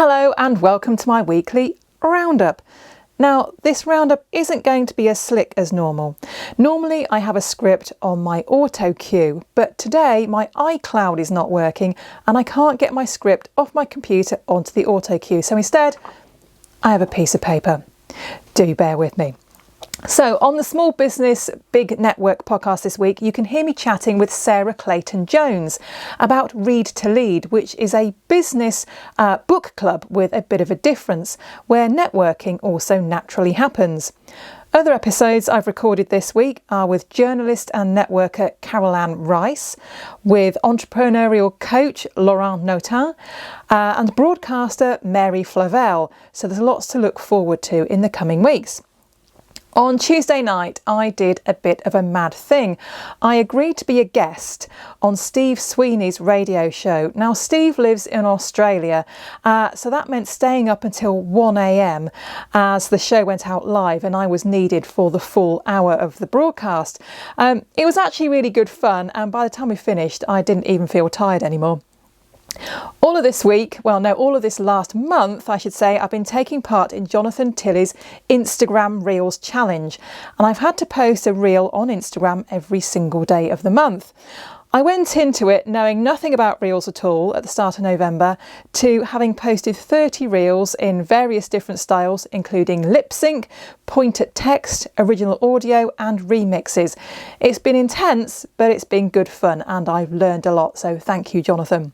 Hello and welcome to my weekly roundup. Now, this roundup isn't going to be as slick as normal. Normally I have a script on my auto cue, but today my iCloud is not working and I can't get my script off my computer onto the auto cue. So instead, I have a piece of paper. Do bear with me. So on the Small Business Big Network podcast this week, you can hear me chatting with Sarah Clayton-Jones about Read to Lead, which is a business book club with a bit of a difference, where networking also naturally happens. Other episodes I've recorded this week are with journalist and networker Carol Ann Rice, with entrepreneurial coach Laurent Notin, and broadcaster Mary Flavel. So there's lots to look forward to in the coming weeks. On Tuesday night, I did a bit of a mad thing. I agreed to be a guest on Steve Sweeney's radio show. Now, Steve lives in Australia, so that meant staying up until 1 a.m. as the show went out live and I was needed for the full hour of the broadcast. It was actually really good fun, and by the time we finished, I didn't even feel tired anymore. All of this last month, I should say, I've been taking part in Jonathan Tilley's Instagram Reels Challenge, and I've had to post a reel on Instagram every single day of the month. I went into it knowing nothing about Reels at all at the start of November, to having posted 30 Reels in various different styles, including lip sync, point at text, original audio and remixes. It's been intense, but it's been good fun and I've learned a lot, so thank you, Jonathan.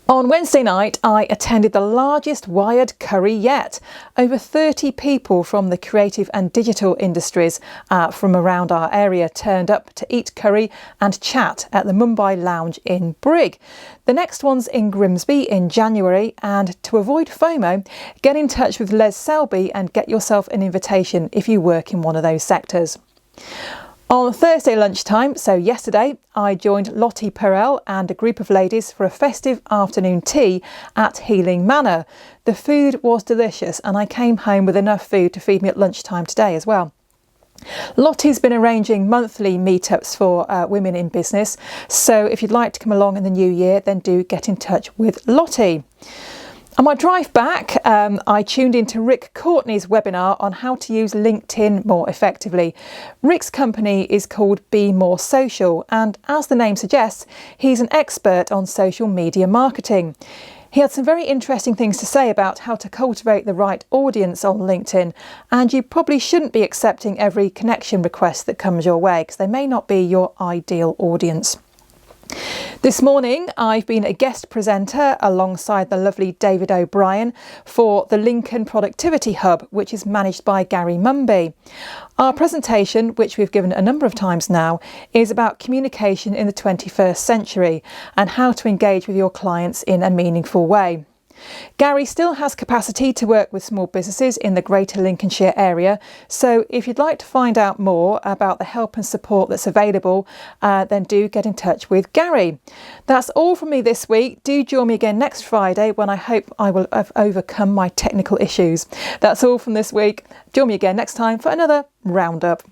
On Wednesday night, I attended the largest wired curry yet. Over 30 people from the creative and digital industries from around our area turned up to eat curry and chat at the Mumbai Lounge in Brigg. The next one's in Grimsby in January, and to avoid FOMO, get in touch with Les Selby and get yourself an invitation if you work in one of those sectors. On Thursday lunchtime, so yesterday, I joined Lottie Perel and a group of ladies for a festive afternoon tea at Healing Manor. The food was delicious and I came home with enough food to feed me at lunchtime today as well. Lottie's been arranging monthly meetups for women in business, so if you'd like to come along in the new year, then do get in touch with Lottie. On my drive back, I tuned into Rick Courtney's webinar on how to use LinkedIn more effectively. Rick's company is called Be More Social, and as the name suggests, he's an expert on social media marketing. He had some very interesting things to say about how to cultivate the right audience on LinkedIn, and you probably shouldn't be accepting every connection request that comes your way, because they may not be your ideal audience. This morning, I've been a guest presenter alongside the lovely David O'Brien for the Lincoln Productivity Hub, which is managed by Gary Mumby. Our presentation, which we've given a number of times now, is about communication in the 21st century and how to engage with your clients in a meaningful way. Gary still has capacity to work with small businesses in the Greater Lincolnshire area, so if you'd like to find out more about the help and support that's available, then do get in touch with Gary. That's all from me this week. Do join me again next Friday when I hope I will have overcome my technical issues. That's all from this week. Join me again next time for another Roundup.